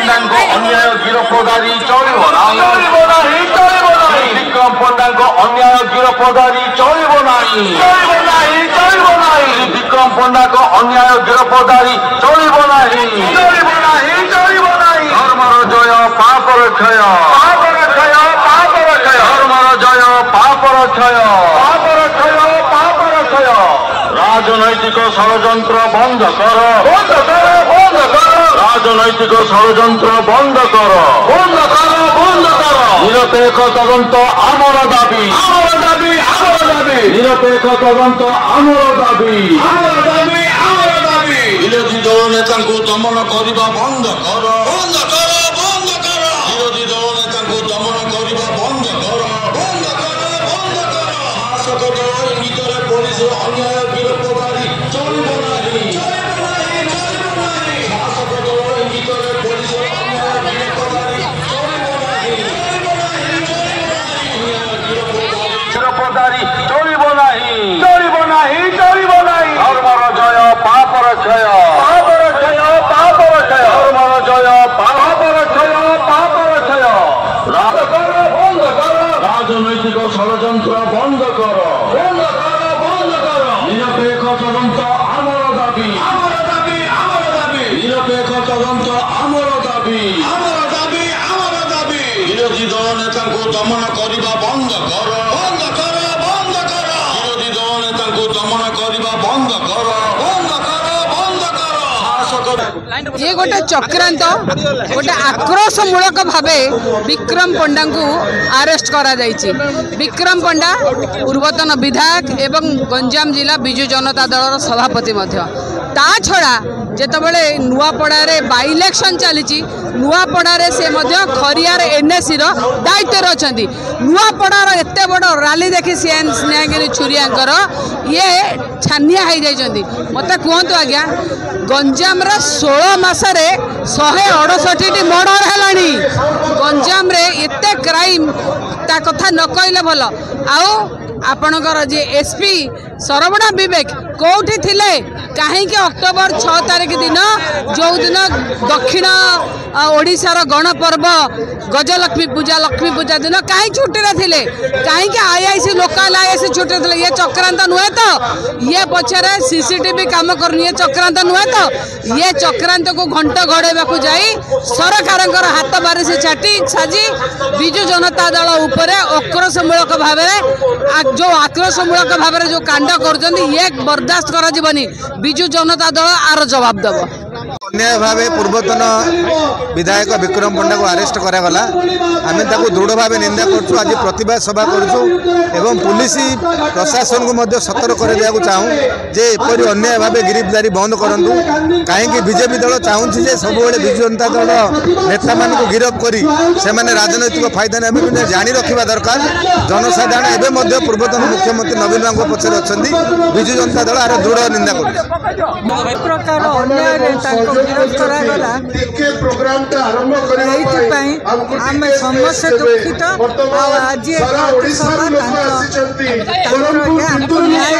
पंडा को अन्याय गिरफ्तारी चलिब विक्रम पंडा को अन्याय गिरफ्तारी चलिब विक्रम पंडा को अन्याय गिरफ्तारी चलिब धर्मर जय पापर क्षय धर्मर जय पापर क्षय राजनैतिक षड्यंत्र बंद कर राजनैतिक षड्यंत्र बंद कर निरपेक्ष तदंत आमर दाबी निरपेक्ष तदंत आमर दाबी विरोधी दल नेता दमन करने बंद कर विरोधी दल नेता दमन करने बंद कर शासक दल इंगित पुलिस अन्याय गिरफ्तारी चलिब शासक दल इंगित पुलिस अन्याय गिरफ्तारी गिरफ्तारी चलिब धर्मर जय पापर क्षय धर्मर जय पापर क्षय राजनैतिक षड्यंत्र बंद कर निरपेक्ष तदंत आमर दाबी निरपेक्ष तदंत आमर दाबी विरोधी दल नेता दमन करने बंद कर विरोधी दल नेता दमन करने बंद कर ये गोटे चक्रांत गोटे आक्रोशमूलक भावे विक्रम पंडा को अरेस्ट करा जायछि। विक्रम पंडा पूर्वतन विधायक एवं गंजाम जिला बिजु जनता दल सभापति ता छड़ा जेतबेले नुआपड़ारे बाई इलेक्शन चली नुआपड़ारे से खरियार एनएससी दायित्व अच्छी नुआपड़ार एत बड़ रैली देखी स्नेहगिरी छुरियांकर ये छानिया हो जाती मत कहतु आज्ञा गंजाम 16 मासरे 168 मर्डर है गंजाम रे एते क्राइम ता कथा न कहले भल आउ आपणकर जे एसपी सरवणा विवेक कौटी थिले कहीं अक्टोबर 6 तारिख दिन जो दिन दक्षिण ओडिशार गणपर्व गजलक्ष्मी पूजा दिन कहीं छुट्टी थे कहीं आईआईसी लोकल आईआईसी छुट्टी थे ये चक्रांत नुहे तो ये पछरे सीसीटीवी काम कर ये चक्रांत नुहे तो ये चक्रांत को घंट घड़ेबा जाई सरकार हाथ बारी से छाटी साजी बिजु जनता दल उपर आक्रोशमूलक भाव जो आक्रोशमूलक भाव जो कांड कर ये बर्दाश्त कर बिजु जनता दल आर जवाब दब अन्याय भाव पूर्वतन विधायक विक्रम पंडा को अरेस्ट करागला आम दृढ़ भाव निंदा करुँ आज प्रतिवाद सभा करूँ पुलिस प्रशासन को सतर्क कर चाहूँ जे एपरी अन्याय भाव गिरफ्तारी बंद करूँ कहीं बीजेपी दल चाहूँगी सब बिजु जनता दल नेता मान गिरफ कर राजनैतिक फायदा ने जाणी रखा दरकार जनसाधारण एवं पूर्वतन मुख्यमंत्री नवीन बाबू पछरे अच्छा बिजु जनता दल आर दृढ़ निंदा आम समस्त दुखित आज न्याय